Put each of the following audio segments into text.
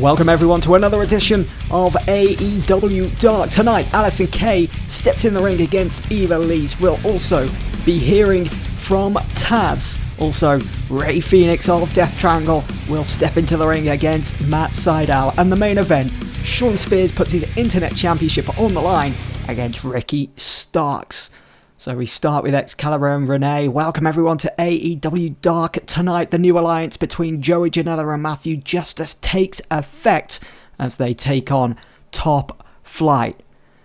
Welcome everyone to another edition of AEW Dark. Tonight, Alison Kay steps in the ring against Eva Lise. We'll also be hearing from Taz. Also, Rey Fenix of Death Triangle will step into the ring against Matt Sydal. And the main event, Shawn Spears puts his Internet Championship on the line against Ricky Starks. So we start with Excalibur and Renee. Welcome everyone to AEW Dark. Tonight, the new alliance between Joey Janela and Matthew Justice takes effect as they take on Top Flight.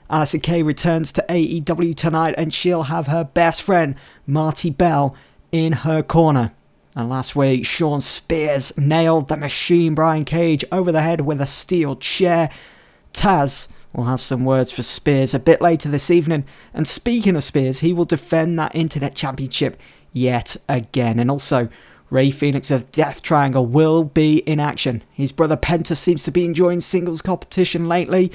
Alison Kay returns to AEW tonight and she'll have her best friend, Marty Bell, in her corner. And last week, Shawn Spears nailed the Machine Brian Cage over the head with a steel chair. Taz will have some words for Spears a bit later this evening. And speaking of Spears, he will defend that Internet Championship yet again. And also, Rey Fenix of Death Triangle will be in action. His brother Penta seems to be enjoying singles competition lately.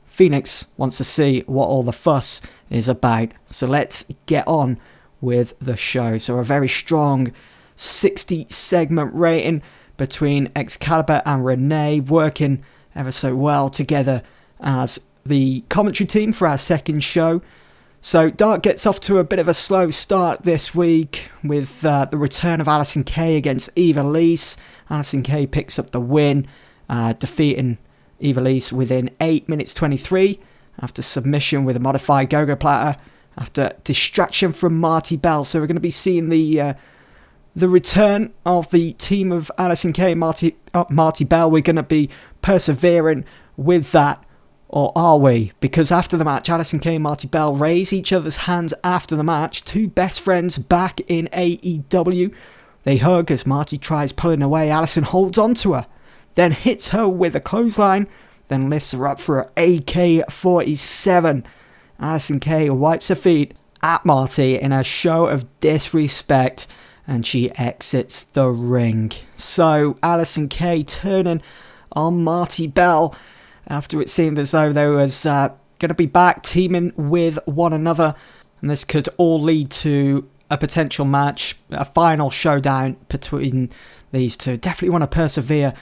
Phoenix wants to see what all the fuss is about. So let's get on with the show. So a very strong 60 segment rating between Excalibur and Renee, working ever so well together as the commentary team for our second show. So Dark gets off to a bit of a slow start this week with the return of Alison Kay against Eva Lise. Alison Kay picks up the win, defeating Eva Lise within 8 minutes 23 after submission with a modified go-go platter after distraction from Marty Bell. So we're going to be seeing the return of the team of Alison Kay and Marty Bell. We're going to be persevering with that. Or are we? Because after the match, Alison Kay and Marty Bell raise each other's hands after the match. Two best friends back in AEW. They hug as Marty tries pulling away. Alison holds on to her, then hits her with a clothesline, then lifts her up for an AK-47. Alison Kay wipes her feet at Marty in a show of disrespect, and she exits the ring. So Alison Kay turning on Marty Bell after it seemed as though they was going to be back teaming with one another. And this could all lead to a potential match, a final showdown between these two. Definitely want to persevere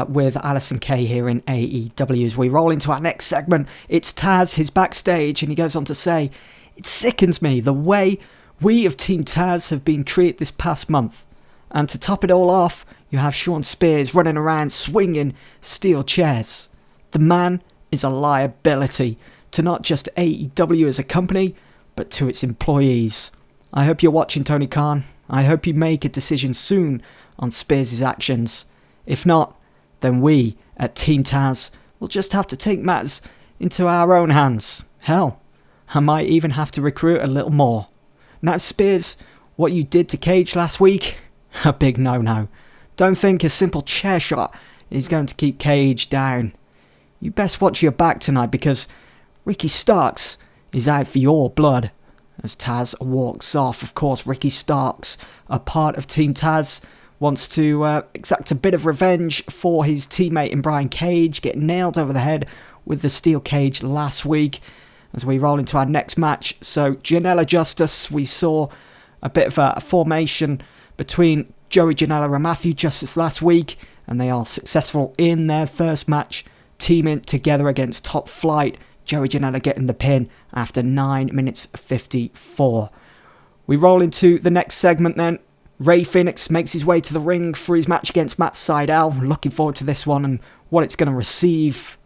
with Alison Kay here in AEW. As we roll into our next segment, it's Taz, he's backstage, and he goes on to say, "It sickens me the way we of Team Taz have been treated this past month. And to top it all off, you have Shawn Spears running around swinging steel chairs. The man is a liability to not just AEW as a company, but to its employees. I hope you're watching, Tony Khan. I hope you make a decision soon on Spears' actions. If not, then we at Team Taz will just have to take matters into our own hands. Hell, I might even have to recruit a little more. Now, Spears, what you did to Cage last week, a big no-no. Don't think a simple chair shot is going to keep Cage down. You best watch your back tonight because Ricky Starks is out for your blood." As Taz walks off, of course, Ricky Starks, a part of Team Taz, wants to exact a bit of revenge for his teammate in Brian Cage, getting nailed over the head with the steel cage last week. As we roll into our next match, so Janela Justice, we saw a bit of a formation between Joey Janela and Matthew Justice last week, and they are successful in their first match, teaming together against Top Flight. Joey Janela getting the pin after 9 minutes 54. We roll into the next segment then. Rey Fenix makes his way to the ring for his match against Matt Sydal. Looking forward to this one and what it's going to receive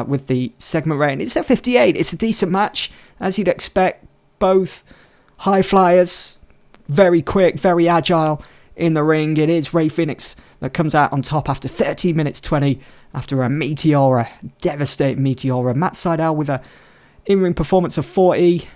with the segment rating. It's a 58. It's a decent match, as you'd expect. Both high flyers, very quick, very agile in the ring. It is Rey Fenix that comes out on top after 13 minutes 20 after a Meteora, devastating Meteora. Matt Sydal with a in-ring performance of 40.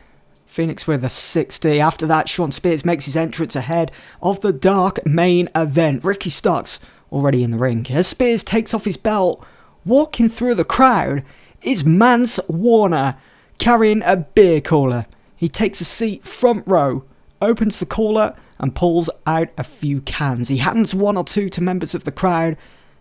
Phoenix with a 60. After that, Shawn Spears makes his entrance ahead of the Dark main event. Ricky Starks already in the ring. As Spears takes off his belt, walking through the crowd is Mance Warner carrying a beer cooler. He takes a seat front row, opens the cooler and pulls out a few cans. He hands one or two to members of the crowd.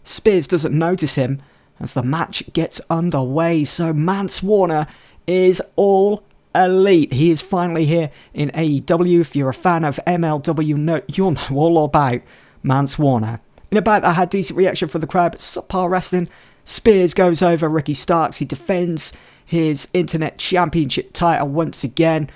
Spears doesn't notice him as the match gets underway. So Mance Warner is all elite. He is finally here in AEW. If you're a fan of MLW, you'll know all about Mance Warner. In about, I had decent reaction from the crowd, but subpar wrestling Spears goes over Ricky Starks. He defends his Internet Championship title once again,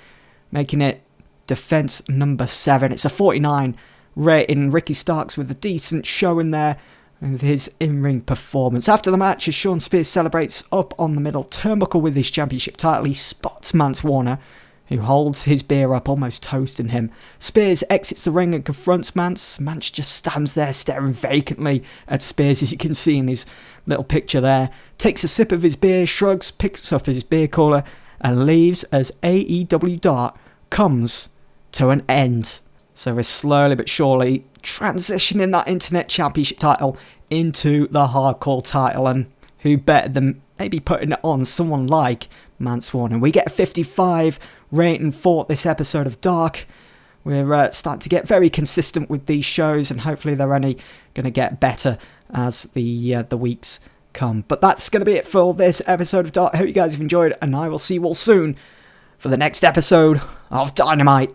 making it defense number 7. It's a 49 rating. Ricky Starks with a decent show in there with his in-ring performance. After the match, as Sean Spears celebrates up on the middle turnbuckle with his championship title, he spots Mance Warner, who holds his beer up, almost toasting him. Spears exits the ring and confronts Mance. Mance just stands there staring vacantly at Spears, as you can see in his little picture there. Takes a sip of his beer, shrugs, picks up his beer cooler, and leaves as AEW Dark comes to an end. So we're slowly but surely transitioning that Internet Championship title into the Hardcore title, and who better than maybe putting it on someone like Mance Warner. We get a 55 rating for this episode of Dark. We're starting to get very consistent with these shows, and hopefully they're only going to get better as the weeks come. But that's going to be it for this episode of Dark. I hope you guys have enjoyed, and I will see you all soon for the next episode of Dynamite.